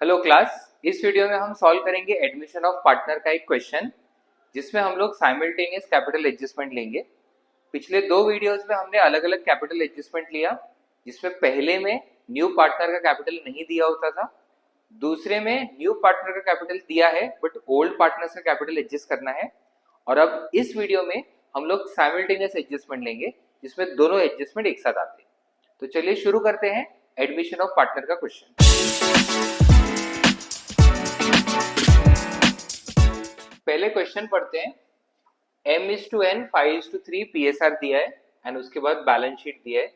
Hello class. इस video में हम सॉल्व करेंगे एडमिशन ऑफ पार्टनर का एक क्वेश्चन जिसमें हम लोग साइमल्टेनियस कैपिटल एडजस्टमेंट लेंगे। पिछले दो वीडियोस में हमने अलग अलग कैपिटल एडजस्टमेंट लिया, जिसमें पहले में न्यू पार्टनर का कैपिटल नहीं दिया होता था, दूसरे में न्यू पार्टनर का कैपिटल दिया है बट ओल्ड पार्टनर का कैपिटल एडजस्ट करना है। और अब इस वीडियो में हम लोग साइमल्टेनियस एडजस्टमेंट लेंगे जिसमें दोनों एडजस्टमेंट एक साथ आते हैं। तो चलिए शुरू करते हैं एडमिशन ऑफ पार्टनर का क्वेश्चन। पहले क्वेश्चन पढ़ते हैं। m/n 5:3 PSR दिया है एंड उसके बाद बैलेंस शीट दिया है।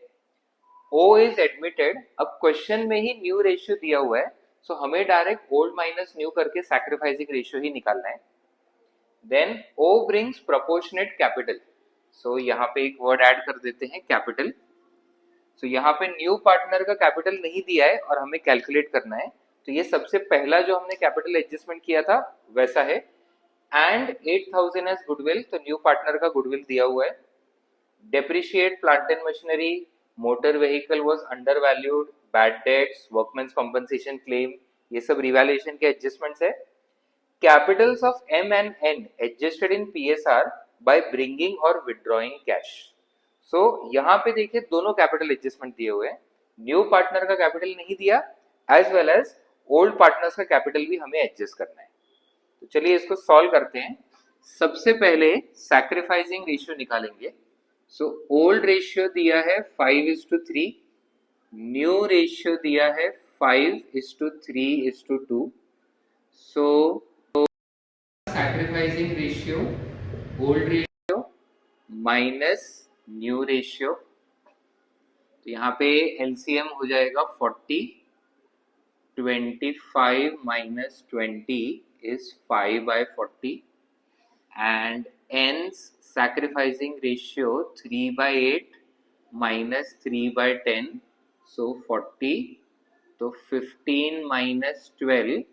O is admitted. अब क्वेश्चन में ही न्यू रेशियो दिया हुआ है, सो हमें डायरेक्ट ओल्ड माइनस न्यू करके सैक्रिफाइसिंग रेशियो ही निकालना है। Then O brings proportionate capital, so यहाँ पे एक वर्ड ऐड कर देते हैं कैपिटल। सो यहाँ पे न्यू पार्टनर का कैपिटल नहीं दिया है और हमें कैलकुलेट करना है, तो ये सबसे पहला जो हमने कैपिटल एडजस्टमेंट किया था वैसा है। एंड 8,000 एज गुडविल, तो न्यू पार्टनर का गुडविल दिया हुआ है। Depreciate plant and machinery, motor vehicle was undervalued, bad debts, workmen's compensation claim, ये सब रिवैल्यूएशन के एडजस्टमेंट्स है। Capitals of M and N adjusted in PSR by bringing और विड्रॉइंग कैश। सो यहाँ पे देखिए दोनों कैपिटल एडजस्टमेंट दिए हुए हैं। न्यू पार्टनर का कैपिटल नहीं दिया, as well as old partners का कैपिटल भी हमें एडजस्ट करना है। तो चलिए इसको सॉल्व करते हैं। सबसे पहले सैक्रिफाइसिंग रेशियो निकालेंगे। सो ओल्ड रेशियो दिया है 5:3, न्यू रेशियो दिया है 5:3:2। So sacrificing ratio old ratio minus new ratio, तो यहाँ पे एलसीएम हो जाएगा 40, 25 minus 20 is 5/40 and n's sacrificing ratio 3/8 minus 3/10, so 40, तो 15 minus 12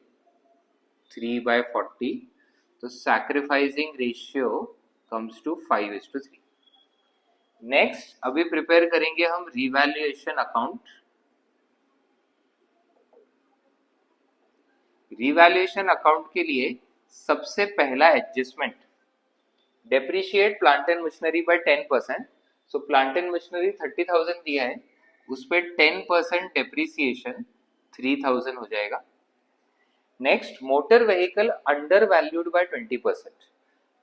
3/40, तो sacrificing ratio comes to 5:3। Next अभी प्रिपेयर करेंगे हम रिवैल्यूएशन अकाउंट। रिवैल्यूएशन अकाउंट के लिए सबसे पहला adjustment, depreciate plant and machinery by 10%। So plant and machinery 30,000 दिया है, उस पर 10% डेप्रिसिएशन 3,000 हो जाएगा। Next motor vehicle under valued bye 20%,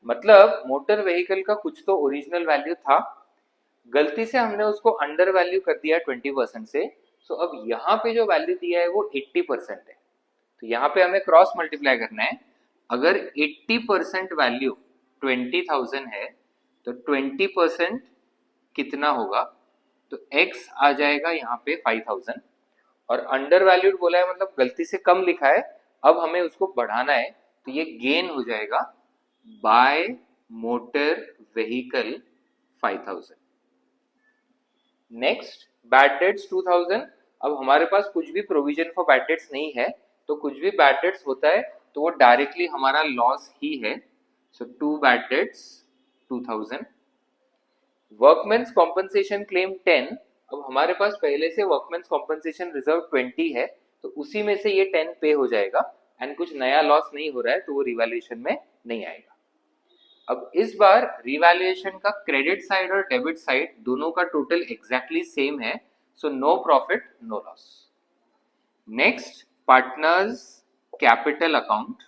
मतलब मोटर व्हीकल का कुछ तो ओरिजिनल वैल्यू था, गलती से हमने उसको अंडर वैल्यू कर दिया 20% से। सो अब यहाँ पे जो वैल्यू दिया है वो 80% है, तो यहाँ पे हमें क्रॉस मल्टीप्लाई करना है। अगर 80% वैल्यू 20,000 है तो 20% कितना होगा, तो x आ जाएगा यहाँ पे 5,000, और अंडर वैल्यूड बोला है मतलब गलती से कम लिखा है, अब हमें उसको बढ़ाना है, तो ये गेन हो जाएगा by motor vehicle 5,000। Next bad debts 2,000। अब हमारे पास कुछ भी प्रोविजन फॉर बैड डेट्स नहीं है, तो कुछ भी बैड डेट्स होता है तो वो डायरेक्टली हमारा लॉस ही है। So 2 bad debts 2,000। Workmen's compensation claim 10। अब हमारे पास पहले से वर्कमेंस कॉम्पनसेशन रिजर्व 20 है, तो उसी में से ये 10 पे हो जाएगा एंड कुछ नया लॉस नहीं हो रहा है, तो वो रिवैल्यूएशन में नहीं आएगा। अब इस बार रिवैल्यूएशन का क्रेडिट साइड और डेबिट साइड दोनों का टोटल एग्जैक्टली सेम है, so no profit no loss. Next partners capital account.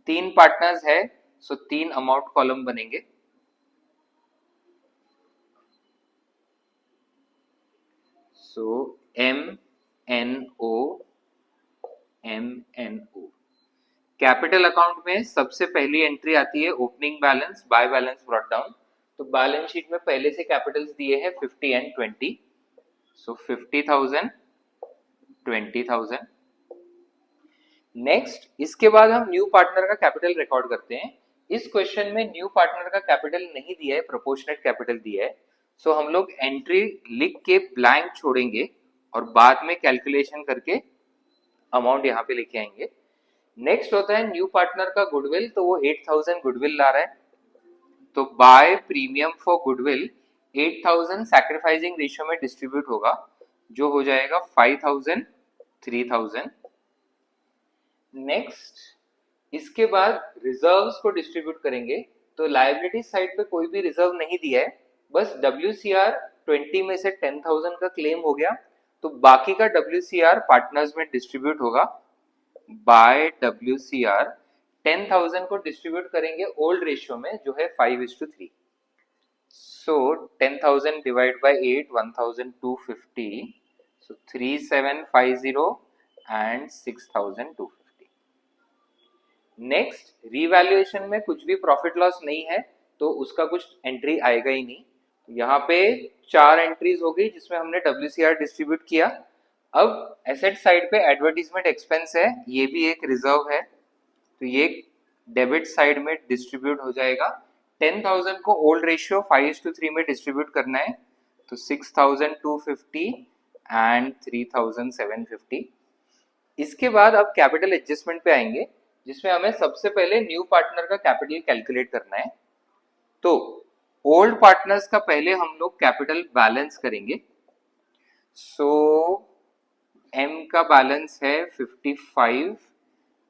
3 partners है, सो 3 अमाउंट कॉलम बनेंगे। So MNO MNO। Capital account में सबसे पहली एंट्री आती है opening balance by balance brought down, तो बैलेंस शीट में पहले से कैपिटल्स दिए हैं 50 एंड 20, सो 50,000 20,000। नेक्स्ट इसके बाद हम न्यू पार्टनर का कैपिटल रिकॉर्ड करते हैं। इस क्वेश्चन में न्यू पार्टनर का कैपिटल नहीं दिया है, प्रोपोर्शनेट कैपिटल दिया है, सो हम लोग एंट्री लिख के ब्लैंक छोड़ेंगे और बाद में कैलकुलेशन करके अमाउंट यहाँ पे लेके आएंगे। नेक्स्ट होता है न्यू पार्टनर का गुडविल, तो वो 8,000 गुडविल ला रहा है, तो by premium for goodwill 8,000 sacrificing ratio में डिस्ट्रीब्यूट होगा, जो हो जाएगा 5,000 3,000। नेक्स्ट इसके बाद रिजर्व्स को डिस्ट्रीब्यूट करेंगे। तो लायबिलिटी साइड पे कोई भी रिजर्व नहीं दिया है, बस WCR 20 में से 10,000 का क्लेम हो गया, तो बाकी का WCR पार्टनर्स में डिस्ट्रीब्यूट होगा बाय WCR। 10,000 को डिस्ट्रीब्यूट करेंगे ओल्ड रेशियो में जो है 5:3। So 10,000 divided by 8, 1,250. So 3,750 and 6,250. Next revaluation में कुछ भी प्रॉफिट लॉस नहीं है, तो उसका कुछ एंट्री आएगा ही नहीं। यहाँ पे 4 एंट्रीज हो गई जिसमें हमने WCR डिस्ट्रीब्यूट किया। अब एसेट साइड पे एडवर्टीजमेंट एक्सपेंस है, ये भी एक रिजर्व है, तो ये डेबिट साइड में डिस्ट्रीब्यूट हो जाएगा। 10,000 को ओल्ड रेशियो 5:3 में डिस्ट्रीब्यूट करना है, तो 6,250 एंड 3,750। इसके बाद अब कैपिटल एडजस्टमेंट पे आएंगे, जिसमें हमें सबसे पहले न्यू पार्टनर का कैपिटल कैलकुलेट करना है। तो ओल्ड पार्टनर्स का पहले हम लोग कैपिटल बैलेंस करेंगे। सो एम का बैलेंस है 55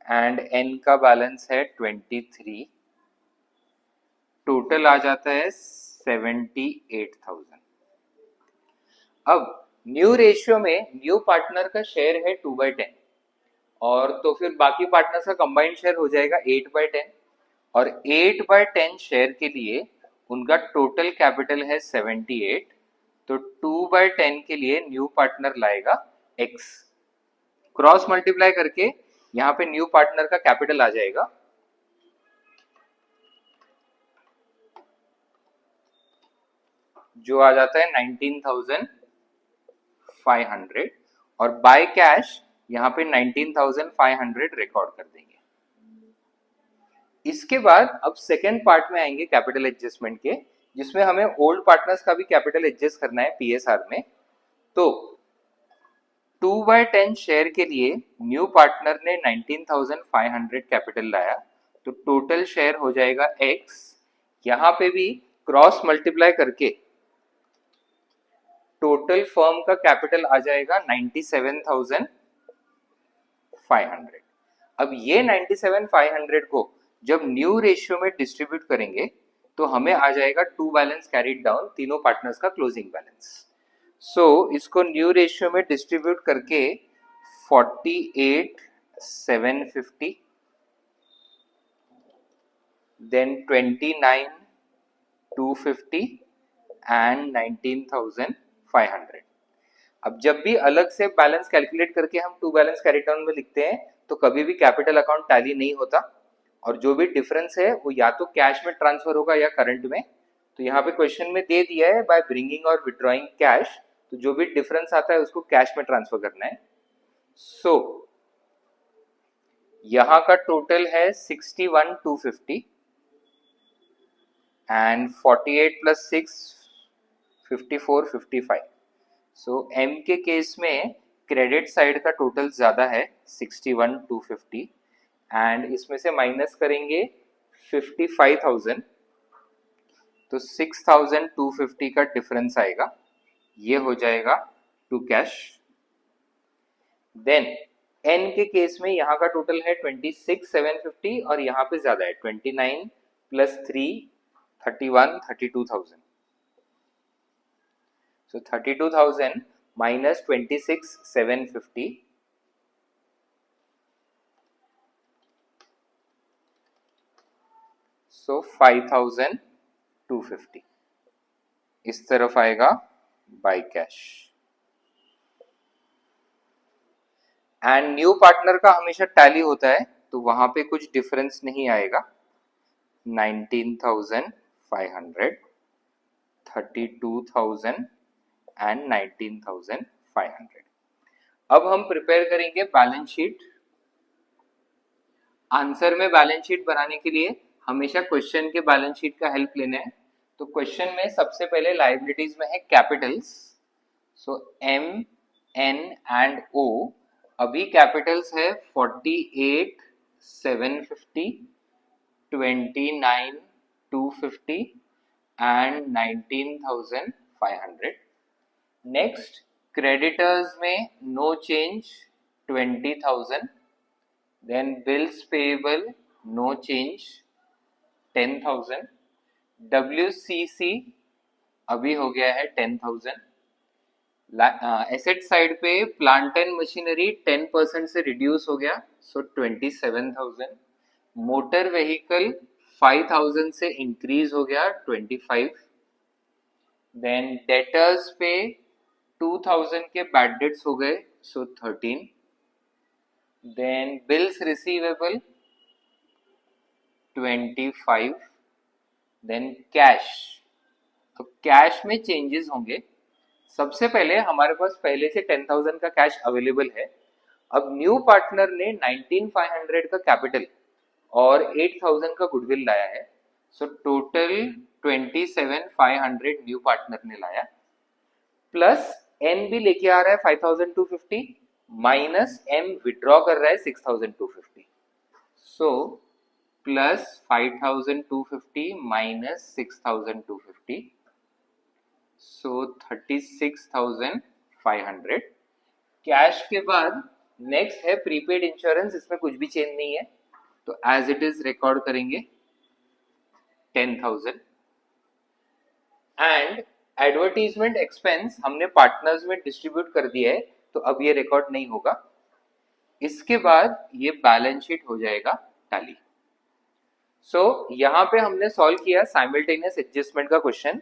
एंड एन का बैलेंस है 23। टोटल आ जाता है 78,000। अब न्यू रेशियो में न्यू पार्टनर का शेयर है 2/10, और तो फिर बाकी पार्टनर्स का कंबाइंड शेयर हो जाएगा 8/10, और 8/10 शेयर के लिए उनका टोटल कैपिटल है 78, तो 2/10 के लिए न्यू पार्टनर लाएगा x। क्रॉस मल्टीप्लाई करके यहाँ पे न्यू पार्टनर का कैपिटल आ जाएगा, जो आ जाता है 19,500, और बाय कैश यहाँ पे 19,500 रिकॉर्ड कर देंगे। इसके बाद अब सेकेंड पार्ट में आएंगे कैपिटल एडजस्टमेंट के, जिसमें हमें ओल्ड पार्टनर्स का भी कैपिटल एडजस्ट करना है PSR में। तो 2/10 शेयर के लिए न्यू पार्टनर ने 19,500 कैपिटल लाया, तो टोटल शेयर हो जाएगा x। यहाँ पे भी क्रॉस मल्टीप्लाई करके टोटल फर्म का कैपिटल आ जाएगा 97,500। अब ये 97,500 को जब न्यू रेशियो में डिस्ट्रीब्यूट करेंगे तो हमें आ जाएगा टू बैलेंस कैरीड डाउन, तीनों पार्टनर्स का क्लोजिंग बैलेंस। सो इसको न्यू रेशियो में डिस्ट्रीब्यूट करके 48,750, देन 29,250 एंड 19,500। अब जब भी अलग से बैलेंस कैलकुलेट करके हम टू बैलेंस कैरी डाउन में लिखते हैं तो कभी भी कैपिटल अकाउंट टैली नहीं होता, और जो भी डिफरेंस है वो या तो कैश में ट्रांसफर होगा या करंट में। तो यहाँ पे क्वेश्चन में दे दिया है बाय ब्रिंगिंग और विड्रॉइंग कैश, तो जो भी डिफरेंस आता है उसको कैश में ट्रांसफर करना है। सो यहाँ का टोटल है 61,250 एंड 48 + 6 54 55। सो एम के केस में क्रेडिट साइड का टोटल ज्यादा है 61,250, एंड इसमें से माइनस करेंगे 55,000, तो 6,250 का डिफरेंस आएगा, ये हो जाएगा टू कैश। देन एन के केस में यहाँ का टोटल है 26,750, और यहाँ पे ज्यादा है 29 + 3 31 32,000। So 32,000 minus 26,750, so 5,250 इस तरफ आएगा by cash. And new partner का हमेशा टैली होता है, तो वहां पे कुछ डिफरेंस नहीं आएगा। 19,500, 32,000 एंड 19,500। अब हम प्रिपेयर करेंगे बैलेंस शीट। आंसर में बैलेंस शीट बनाने के लिए हमेशा क्वेश्चन के बैलेंस शीट का हेल्प लेना है। तो क्वेश्चन में सबसे पहले लायबिलिटीज में है capitals, so M, N and O। अभी कैपिटल्स है 48,750, 29,250 एंड 19,500। नेक्स्ट क्रेडिटर्स में no change 20,000, then bills payable no change 10,000, WCC अभी हो गया है 10,000, एसेट साइड पे प्लांट एंड मशीनरी 10% से रिड्यूस हो गया, सो 27,000, मोटर व्हीकल 5,000 से इंक्रीज हो गया 25, देन डेटर्स पे 2,000 के बैड डेट्स हो गए, so 13, then bills receivable 25, then cash. तो कैश में चेंजेस होंगे। सबसे पहले हमारे पास पहले से 10,000 का कैश अवेलेबल है। अब न्यू पार्टनर ने 19,500 का कैपिटल और 8,000 का गुडविल लाया है, सो टोटल 27,500 न्यू पार्टनर ने लाया, प्लस एन भी लेके आ रहा है 5,250, माइनस एम विड्रॉ कर रहा है 6,250, सो प्लस 5,250 माइनस 6,250, सो 36,500। कैश के बाद नेक्स्ट है प्रीपेड इंश्योरेंस, इसमें कुछ भी चेंज नहीं है, तो एज इट इज रिकॉर्ड करेंगे 10,000। एंड एडवर्टीजमेंट एक्सपेंस हमने पार्टनर्स में डिस्ट्रीब्यूट कर दिया है, तो अब ये रिकॉर्ड नहीं होगा। इसके बाद ये बैलेंस शीट हो जाएगा टैली। सो यहाँ पे हमने सॉल्व किया साइमल्टेनियस एडजस्टमेंट का क्वेश्चन,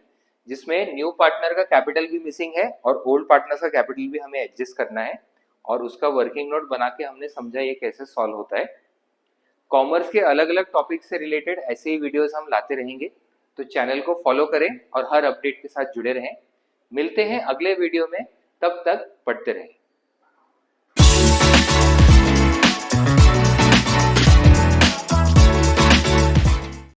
जिसमें न्यू पार्टनर का कैपिटल भी मिसिंग है और ओल्ड पार्टनर का कैपिटल भी हमें एडजस्ट करना है, और उसका वर्किंग नोट बना के हमने समझा ये कैसे सॉल्व होता है। कॉमर्स के अलग अलग टॉपिक से रिलेटेड ऐसे ही वीडियोस हम लाते रहेंगे, तो चैनल को फॉलो करें और हर अपडेट के साथ जुड़े रहें। मिलते हैं अगले वीडियो में, तब तक पढ़ते रहें।